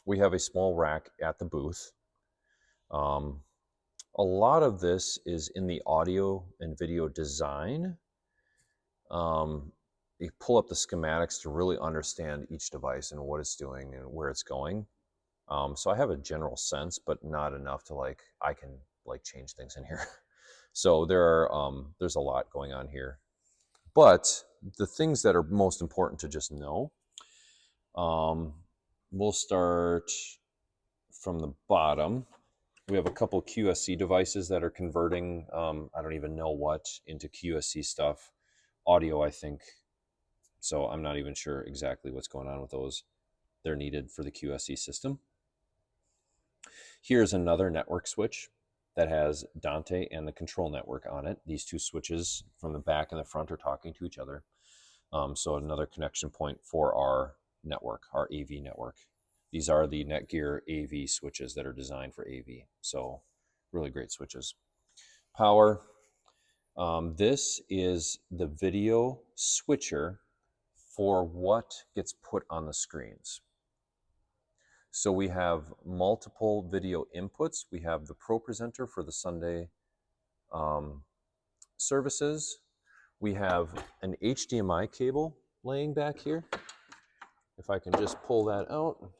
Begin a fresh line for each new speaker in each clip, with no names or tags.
we have a small rack at the booth. A lot of this is in the audio and video design. You pull up the schematics to really understand each device and what it's doing and where it's going. So I have a general sense, but not enough to I can change things in here. So there's a lot going on here. But the things that are most important to just know, we'll start from the bottom. We have a couple QSC devices that are converting, I don't even know what, into QSC stuff. Audio, I think. So I'm not even sure exactly what's going on with those. They're needed for the QSC system. Here's another network switch that has Dante and the control network on it. These two switches from the back and the front are talking to each other. So another connection point for our network, our AV network. These are the Netgear AV switches that are designed for AV. So really great switches. Power. This is the video switcher for what gets put on the screens. So we have multiple video inputs. We have the ProPresenter for the Sunday services. We have an HDMI cable laying back here. If I can just pull that out.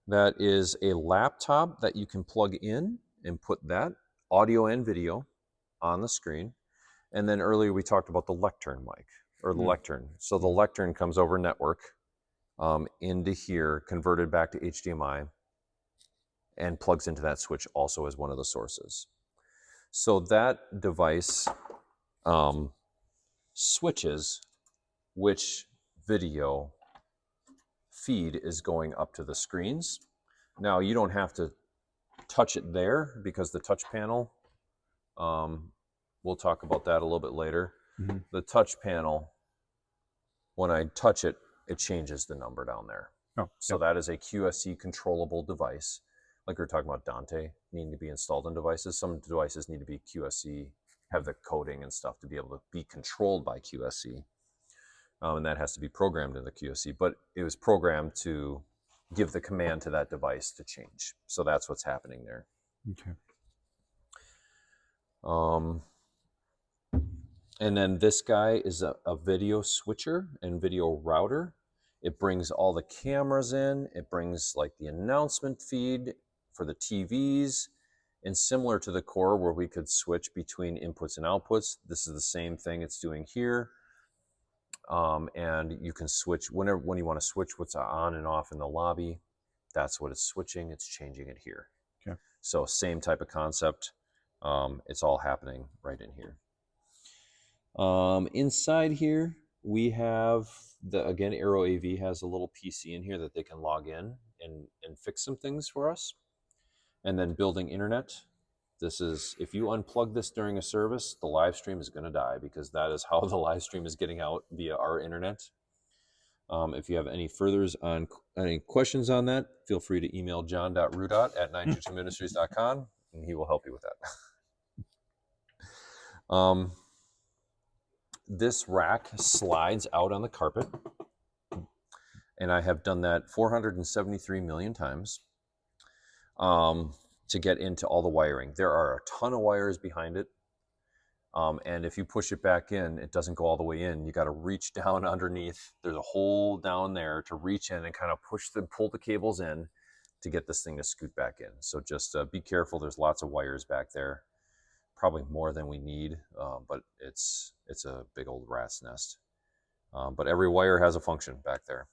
That is a laptop that you can plug in and put that audio and video on the screen. And then earlier we talked about the Lectern mic, or the Lectern. So the Lectern comes over network into here, converted back to HDMI, and plugs into that switch also as one of the sources. So that device switches which video feed is going up to the screens. Now you don't have to touch it there because the touch panel, we'll talk about that a little bit later. Mm-hmm. The touch panel, when I touch it, it changes the number down there. Oh, so that is a QSC controllable device. Like we were talking about Dante needing to be installed in devices. Some devices need to be QSC, have the coding and stuff to be able to be controlled by QSC. And that has to be programmed in the QSC, but it was programmed to give the command to that device to change. So that's what's happening there. Okay. And then this guy is a video switcher and video router. It brings all the cameras in. It brings like the announcement feed for the TVs. And similar to the core where we could switch between inputs and outputs, this is the same thing it's doing here. And you can switch when you want to switch what's on and off in the lobby. That's what it's switching. It's changing it here. Okay. So same type of concept. It's all happening right in here. Inside here, we have again, Aero AV has a little PC in here that they can log in and fix some things for us. And then building internet. This is, if you unplug this during a service, the live stream is going to die because that is how the live stream is getting out via our internet. If you have any any questions on that, feel free to email john.rudot@922ministries.com and he will help you with that. This rack slides out on the carpet, and I have done that 473 million times. To get into all the wiring. There are a ton of wires behind it. And if you push it back in, it doesn't go all the way in. You got to reach down underneath. There's a hole down there to reach in and kind of pull the cables in to get this thing to scoot back in. So just be careful. There's lots of wires back there, probably more than we need, but it's a big old rat's nest. But every wire has a function back there.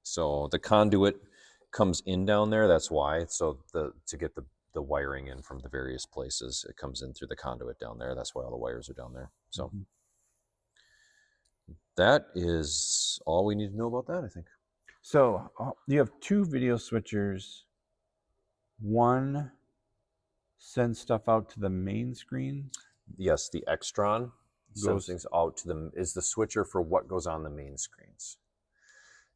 So the conduit comes in down there. That's why. So to get the wiring in from the various places, it comes in through the conduit down there. That's why all the wires are down there. So that is all we need to know about that, I think.
So you have two video switchers. One sends stuff out to the main screen.
Yes, the Extron sends things out to them, is the switcher for what goes on the main screens.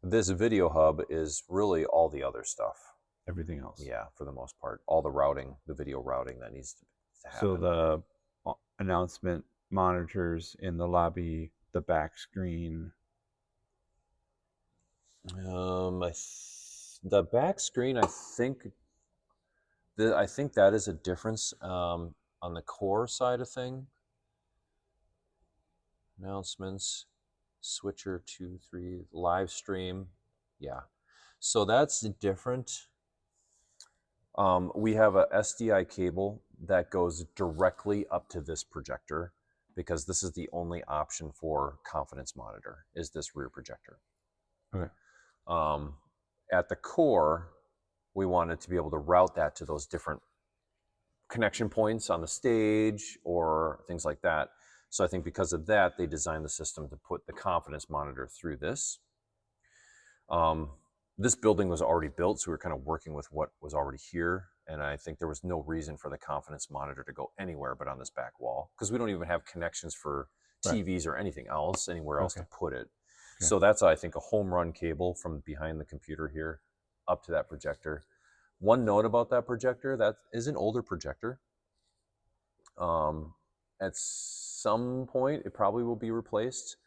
This video hub is really all the other stuff.
Everything else.
Yeah, for the most part. All the routing, the video routing that needs to happen.
So the announcement monitors in the lobby, the back screen.
The back screen, I think that is a difference on the core side of thing. Announcements, switcher 2, 3, live stream. Yeah. So that's different. We have a SDI cable that goes directly up to this projector because this is the only option for Confidence Monitor is this rear projector.
Okay.
At the core, we wanted to be able to route that to those different connection points on the stage or things like that. So I think because of that, they designed the system to put the Confidence Monitor through this. This building was already built, so we were kind of working with what was already here. And I think there was no reason for the Confidence Monitor to go anywhere but on this back wall because we don't even have connections for TVs or anything else anywhere else to put it. Okay. So that's, I think, a home run cable from behind the computer here up to that projector. One note about that projector, that is an older projector. At some point, it probably will be replaced.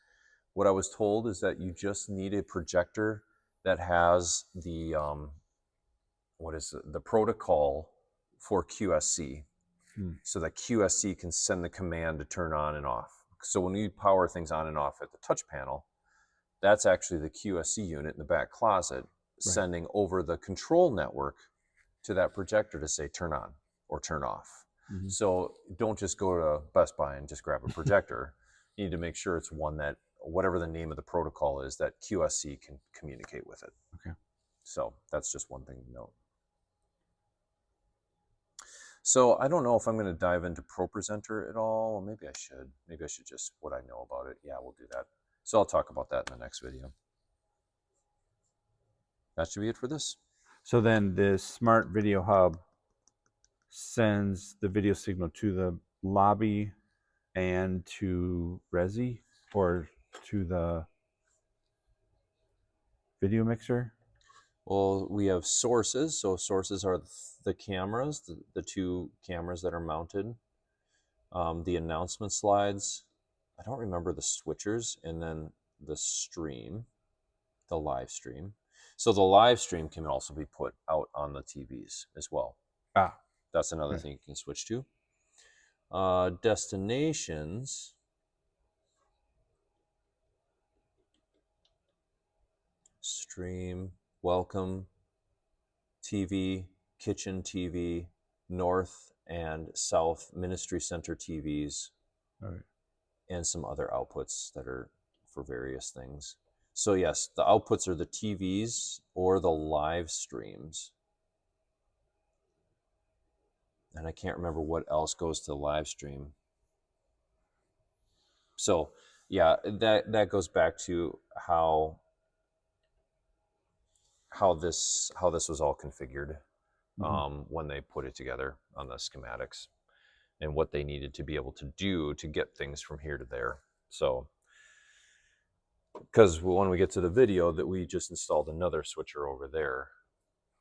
What I was told is that you just need a projector that has the the protocol for QSC, so that QSC can send the command to turn on and off. So when we power things on and off at the touch panel, that's actually the QSC unit in the back closet sending over the control network to that projector to say turn on or turn off. So don't just go to Best Buy and just grab a projector. You need to make sure it's one that, whatever the name of the protocol is, that QSC can communicate with it.
Okay.
So that's just one thing to note. So I don't know if I'm going to dive into ProPresenter at all. Maybe I should. Maybe I should just what I know about it. Yeah, we'll do that. So I'll talk about that in the next video. That should be it for this.
So then this smart video hub sends the video signal to the lobby and to Resi or to the video mixer?
Well, we have sources. So sources are the cameras, the two cameras that are mounted. The announcement slides. I don't remember the switchers, and then the stream, the live stream. So the live stream can also be put out on the TVs as well. That's another thing you can switch to. Destinations. Stream, welcome, TV, kitchen TV, north and south ministry center TVs, and some other outputs that are for various things. So yes, the outputs are the TVs or the live streams. And I can't remember what else goes to the live stream. So yeah, that goes back to how this was all configured when they put it together on the schematics, and what they needed to be able to do to get things from here to there. So because when we get to the video, that we just installed another switcher over there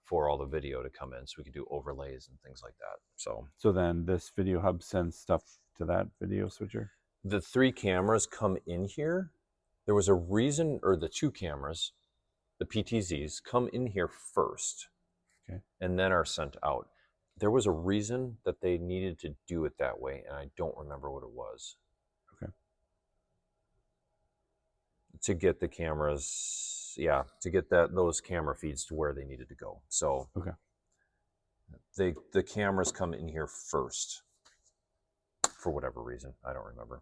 for all the video to come in, so we could do overlays and things like that. So
then this video hub sends stuff to that video switcher?
The 3 cameras come in here. There was a reason, or the 2 cameras, the PTZs, come in here first, and then are sent out. There was a reason that they needed to do it that way, and I don't remember what it was. To get the cameras, to get those camera feeds to where they needed to go. So the cameras come in here first for whatever reason. I don't remember.